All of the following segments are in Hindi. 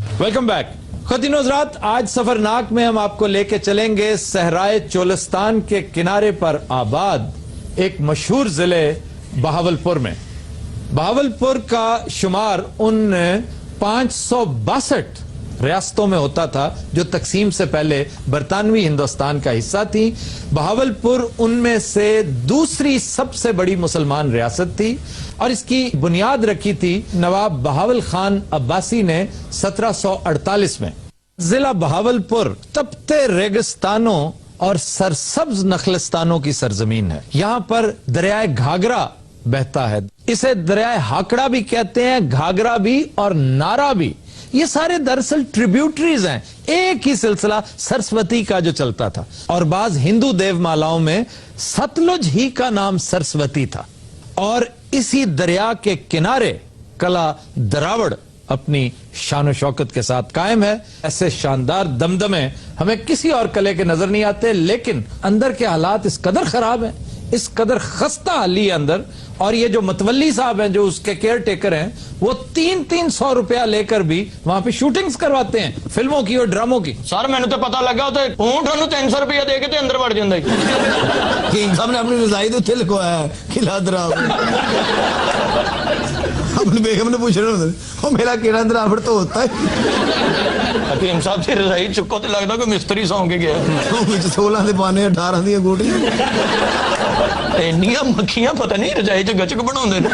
Welcome back. ख़वातीन हज़रात, आज सफरनाक में हम आपको लेके चलेंगे सहराए चोलिस्तान के किनारे पर आबाद एक मशहूर जिले बहावलपुर में। बहावलपुर का शुमार उन 562 रियासतों में होता था जो तकसीम से पहले बरतानवी हिंदुस्तान का हिस्सा थी। बहावलपुर उनमें से दूसरी सबसे बड़ी मुसलमान रियासत थी और इसकी बुनियाद रखी थी नवाब बहावल खान अब्बासी ने 1748 में। जिला बहावलपुर तपते रेगिस्तानों और सरसब्ज नखलिस्तानों की सरजमीन है। यहां पर दरियाए घाघरा बहता है। इसे दरियाए हाकड़ा भी कहते हैं, घाघरा भी और नारा भी। ये सारे दरअसल ट्रिब्यूटरीज हैं, एक ही सिलसिला सरस्वती का जो चलता था। और बाज हिंदू देवमालाओं में सतलुज ही का नाम सरस्वती था। और इसी दरिया के किनारे कला दरावड़ अपनी शान शौकत के साथ कायम है। ऐसे शानदार दमदमे हमें किसी और कले के नजर नहीं आते, लेकिन अंदर के हालात इस कदर खराब हैं, इस कदर खस्ता हाली है अंदर। और ये जो मतवल्ली साहब हैं, जो उसके केयर टेकर हैं, वो 300 रुपया लेकर भी वहां पे शूटिंग्स करवाते हैं फिल्मों की और ड्रामों की। सर मैंने तो पता लगा ऊंट 300 रुपया दे के अंदर बढ़ जाता किंग साहब ने अपनी रजाई तो उत्थे लिखवाया है खिला दरा अपनी बेगम ने पूछ रहे मेरा केड़ा दरावड़ तो होता है। हकीम साहब से रजाई चुको तो लगता कोई मिस्त्री सौ के गया 16 के पाने 18 दी गोटियां इन्नियां मक्खियां पता नहीं रजाई च गचक बनाउंदे ने।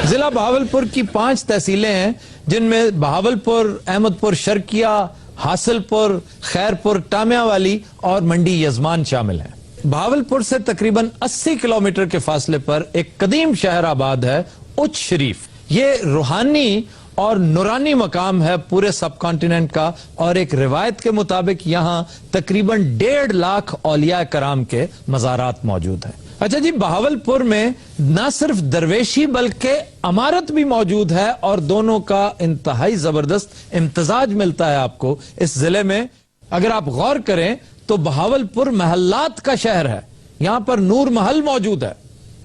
जिला बहावलपुर की 5 तहसीलें हैं, जिनमें बहावलपुर, अहमदपुर शर्किया, हासिलपुर, खैरपुर, टामियावाली और मंडी यजमान शामिल हैं। बहावलपुर से तकरीबन 80 किलोमीटर के फासले पर एक कदीम शहर आबाद है, उच्च शरीफ। ये रूहानी और नूरानी मकाम है पूरे सब कॉन्टिनेंट का। और एक रिवायत के मुताबिक यहाँ तकरीबन 1.5 लाख औलिया कराम के मज़ारात मौजूद हैं। अच्छा जी, बहावलपुर में न सिर्फ दरवेशी बल्कि अमारत भी मौजूद है और दोनों का इंतहाई जबरदस्त इम्तजाज मिलता है आपको इस जिले में। अगर आप गौर करें तो बहावलपुर महल्लात का शहर है। यहां पर नूर महल मौजूद है।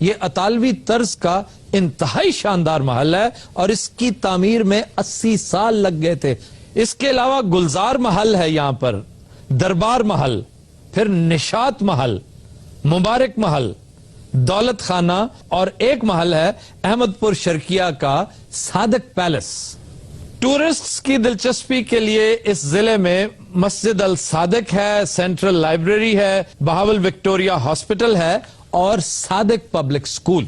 ये अतालवी तर्ज का इंतहाई शानदार महल है और इसकी तामीर में 80 साल लग गए थे। इसके अलावा गुलजार महल है यहां पर, दरबार महल, फिर निशात महल, मुबारक महल, दौलत खाना और एक महल है अहमदपुर शर्किया का सादक पैलेस। टूरिस्ट्स की दिलचस्पी के लिए इस जिले में मस्जिद अल सादिक है, सेंट्रल लाइब्रेरी है, बहावल विक्टोरिया हॉस्पिटल है और सादिक पब्लिक स्कूल।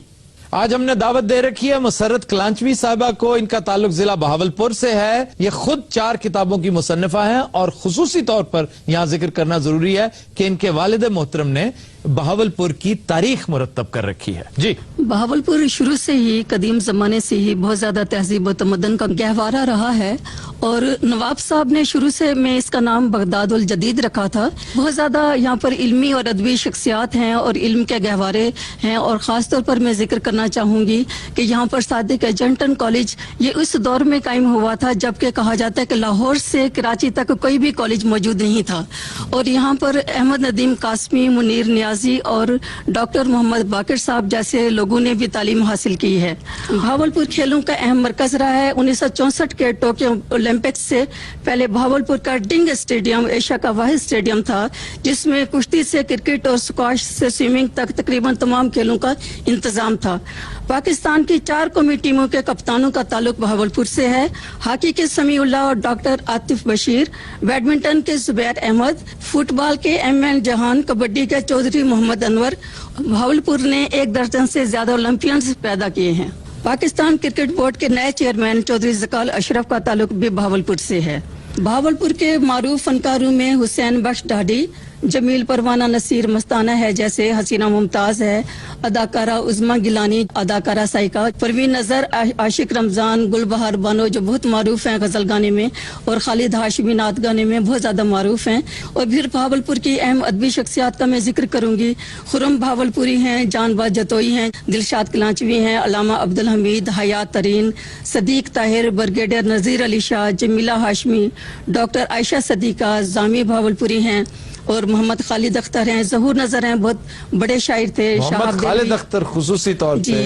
आज हमने दावत दे रखी है मुसर्रत कलांचवी साहिबा को। इनका ताल्लुक जिला बहावलपुर से है। ये खुद 4 किताबों की मुसन्निफा हैं और खुसूसी तौर पर यहां जिक्र करना जरूरी है कि इनके वालिद मोहतरम ने बहावलपुर की तारीख मुरत्तब कर रखी है। जी, बहावलपुर शुरू से ही कदीम जमाने से ही बहुत ज्यादा तहजीब व तमद्दन का गहवारा रहा है और नवाब साहब ने शुरू से में इसका नाम बगदादुल जदीद रखा था। बहुत ज्यादा यहाँ पर इल्मी और अदबी शख्सियात हैं और इल्म के गहवारे हैं। और खास तौर पर मैं जिक्र करना चाहूंगी कि यहाँ पर सादिक एजेंटन कॉलेज ये उस दौर में कायम हुआ था जबकि कहा जाता है कि लाहौर से कराची तक कोई भी कॉलेज मौजूद नहीं था। और यहाँ पर अहमद नदीम कासमी, मुनीर नियाजी और डॉक्टर मोहम्मद बाकिर साहब जैसे लोगों ने भी तालीम हासिल की है। बहावलपुर खेलों का अहम मरकज रहा है। 1964 के टोक्यो ओलंपिक्स से पहले बहावलपुर का डिंग स्टेडियम एशिया का वाहिद स्टेडियम था जिसमें कुश्ती से क्रिकेट और स्क्वाश से स्विमिंग तक तकरीबन तमाम खेलों का इंतजाम था। पाकिस्तान की 4 कौमी टीमों के कप्तानों का ताल्लुक बहावलपुर से है। हॉकी के समीउल्लाह और डॉक्टर आतिफ बशीर, बैडमिंटन के जुबैर अहमद, फुटबॉल के एम.एन. जहान, कबड्डी के चौधरी मोहम्मद अनवर। बहावलपुर ने 1 दर्जन से ज्यादा ओलंपियंस पैदा किए हैं। पाकिस्तान क्रिकेट बोर्ड के नए चेयरमैन चौधरी ज़काल अशरफ का ताल्लुक भी बहावलपुर से है। बहावलपुर के मारूफ फनकारों में हुसैन बख्श ढाडी, जमील परवाना नसीर मस्ताना है जैसे हसीना मुमताज है, अदाकारा उज़मा गिलानी, अदाकारा साइका, परवीन नजर, आशिक रमजान, गुलबहार बानो जो बहुत मारूफ हैं गजल गाने में और खालिद हाशमी नात गाने में बहुत ज्यादा मारूफ हैं। और फिर बहावलपुर की अहम अदबी शख्सियात का मैं जिक्र करूंगी। खुरम बहावलपुरी हैं, जानबाज जतोई हैं, दिलशाद कलांचवी हैं, अलामा अब्दुल हमीद, हयात तरीन, सदीक ताहिर, ब्रिगेडियर नजीर अली शाह, जमीला हाशमी, डॉक्टर आयशा सदीका, जामी बहावलपुरी हैं और मोहम्मद खालिद अख्तर हैं, जहूर नजर हैं, बहुत बड़े शायर थे। मोहम्मद खालिद अख्तर खुसूसी तौर पे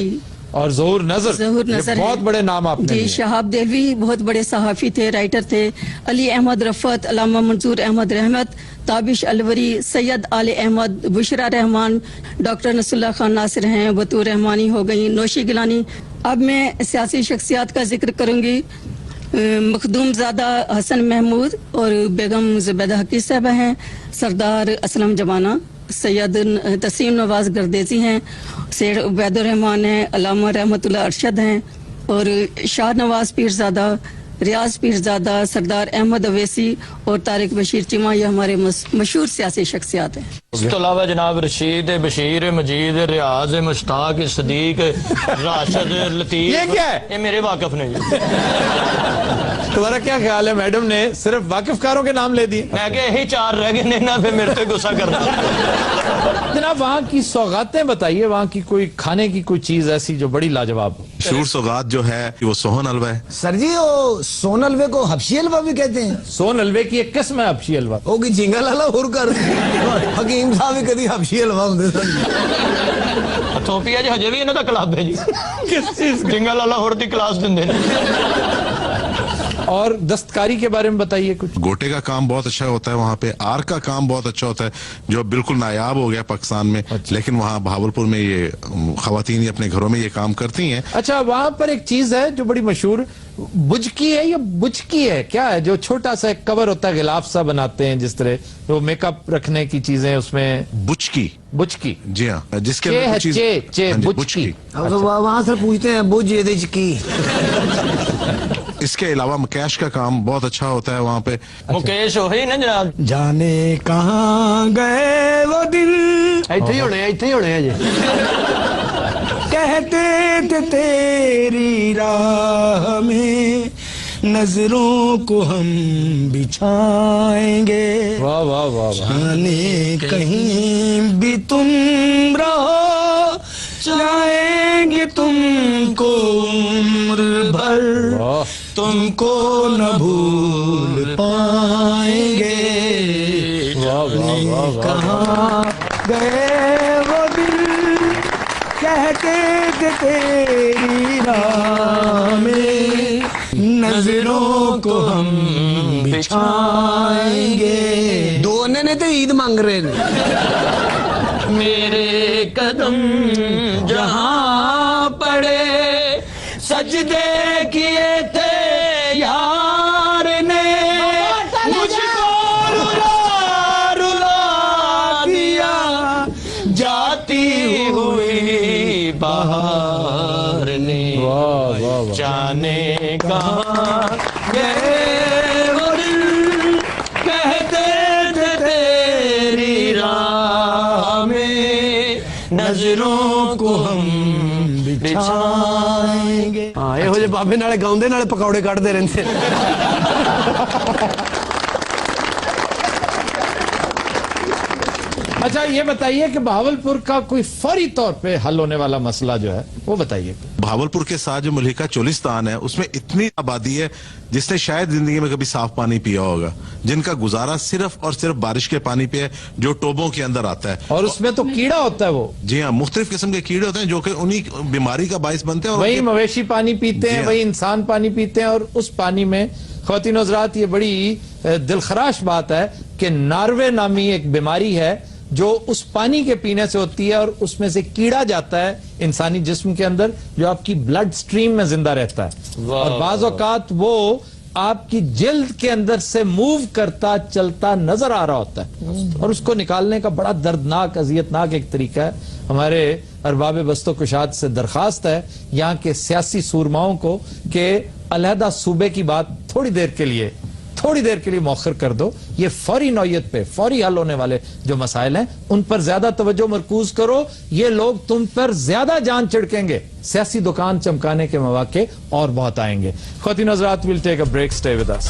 और ज़हूर नजर, ज़हूर ये नजर बहुत है। बड़े नाम आपने जी, लिए। शहाब देलवी बहुत बड़े सहाफ़ी थे, राइटर थे। अली अहमद रफ़त, अल्लामा मंसूर अहमद रहमत, ताबिश अलवरी, सैयद आले अहमद, बुशरा रहमान, डॉक्टर नसरुल्लाह खान नासिर हैं, बतूर रहमानी हो गई, नौशी गिलानी। अब मैं सियासी शख्सियात का जिक्र करूंगी। मखदूम ज़ादा हसन महमूद और बेगम जुबैदा हकी साहबा हैं, सरदार असलम जमाना, सैयद तसीम नवाज गर्देजी हैं, सैयद उबैदुर रहमान हैं, अल्लामा रहमतुल्लाह अरशद हैं और शाह नवाज पीरजादा, रियाज पीरजादा, सरदार अहमद अवैसी और तारिक बशीर चिमा, ये हमारे मशहूर सियासी शख्सियात हैं। इस तो अलावा जनाब रशीद, बशीर, मजीद, रियाज, मुश्ताक, सदीक, राशिद, लतीफ, ये क्या है? ये मेरे वाकफ ने जी। तुम्हारा क्या ख्याल है, मैडम ने सिर्फ वाकिफकारों के नाम ले दिए? मैं क्या यही 4 रह गए ने ना, फिर मेरे पे गुस्सा करना। जनाब वहाँ की सौगातें बताइए, वहाँ की कोई खाने की कोई चीज ऐसी जो बड़ी लाजवाब हो। मशहूर सौगात जो है वो सोहन हलवा है। सर जी वो सोन हलवे को हबशी हलवा भी कहते हैं। सोन हलवे की एक किस्म है हबशी हलवा। ਉਹ ਕੀ ਜਿੰਗਾ ਲਾਲਾ ਹੋਰ ਕਰ ਹਕੀਮ ਸਾਹਿਬ ਵੀ ਕਦੀ ਹਬਸ਼ੀ ਹਲਵਾ ਹੁੰਦੇ ਸਨ। ਥੋਪੀਆ ਜੀ ਹਜੇ ਵੀ ਇਹਨਾਂ ਦਾ ਕਲੱਬ ਹੈ ਜੀ। किस चीज ਜਿੰਗਾ ਲਾਲਾ ਹੋਰ ਦੀ ਕਲਾਸ ਦਿੰਦੇ ਨੇ। और दस्तकारी के बारे में बताइए कुछ। गोटे का काम बहुत अच्छा होता है वहाँ पे, आर का काम बहुत अच्छा होता है जो बिल्कुल नायाब हो गया पाकिस्तान में। लेकिन वहाँ भावलपुर में ये खवातीन अपने घरों में ये काम करती हैं। अच्छा, वहाँ पर एक चीज है जो बड़ी मशहूर, बुजकी है या बुचकी है, क्या है, जो छोटा सा एक कवर होता है, गिलाफ सा बनाते हैं जिस तरह, वो मेकअप रखने की चीजें उसमें। बुचकी, बुचकी, जी हाँ, जिसके चे अंदर है, कुछ चीज- चे हाँ जी, बुचकी। अब तो वहां से पूछते हैं बुझ ये देश की। इसके अलावा कैश का काम बहुत अच्छा होता है वहाँ पे। मुकेश ਉਹੀ ਨਾ ਜਨਾਬ। जाने कहाँ गए वो दिल ਇੱਥੇ ਹੀ ਹੋਣੇ ਆ ਜੀ। कहते थे तेरी राह में नजरों को हम बिछाएंगे। वाह वाह वाह वाह। जाने कहीं भी तुम रहो जाएंगे तुमको उम्र भर वाह। तुमको न भूल पाएंगे। वाह वाह वाह वाह। कहाँ गए वो दिल कहते थे तेरी राह में नजरों को हम बिछाएंगे। दो ने तो ईद मांग रहे ने। मेरे कदम जहां पड़े सजदे किए थे यार ने, मुझको रुला रुला दिया जाती हुई बहार ने। वाह वाह वाह। जाने कहाँ गए वो दिल कहते थे तेरी राह में नजरों को हम बिछाएंगे। हाँ ਇਹੋ ਜਿਹੇ ਬਾਬੇ ਨਾਲੇ ਗਾਉਂਦੇ ਨਾਲੇ ਪਕੌੜੇ ਕੱਢਦੇ ਰਹਿੰਦੇ। अच्छा, ये बताइए कि बहावलपुर का कोई फौरी तौर पे हल होने वाला मसला जो है वो बताइए। भावलपुर के साथ जो मलिका चोलिस्तान है उसमें इतनी आबादी है जिसने शायद जिंदगी में कभी साफ पानी पिया होगा, जिनका गुजारा सिर्फ और सिर्फ बारिश के पानी पे है जो टोबों के अंदर आता है। और उसमें तो कीड़ा होता है वो। जी हाँ, मुख्तलिफ किस्म के कीड़े होते हैं जो कि उन्हीं बीमारी का बायस बनते हैं। और वही उनके- मवेशी पानी पीते जी हैं, हाँ। वही इंसान पानी पीते हैं, और उस पानी में ख्वातीन हज़रात ये बड़ी दिलखराश बात है कि नार्वे नामी एक बीमारी है जो उस पानी के पीने से होती है और उसमें से कीड़ा जाता है इंसानी जिस्म के अंदर जो आपकी ब्लड स्ट्रीम में जिंदा रहता है और बाज़ औक़ात वो आपकी जिल्द के अंदर से मूव करता चलता नजर आ रहा होता है और उसको निकालने का बड़ा दर्दनाक अजियतनाक एक तरीका है। हमारे अरबाब बस्तो कुशाद से दरखास्त है यहाँ के सियासी सूरमाओं को कि अलहदा सूबे की बात थोड़ी देर के लिए मौखर कर दो। ये फौरी नौयत पे फौरी हल होने वाले जो मसाइल हैं उन पर ज्यादा तवज्जो मरकूज करो। ये लोग तुम पर ज्यादा जान चिड़केंगे, सियासी दुकान चमकाने के मौके और बहुत आएंगे। ख्वातीन हज़रात, will take a break, stay with us.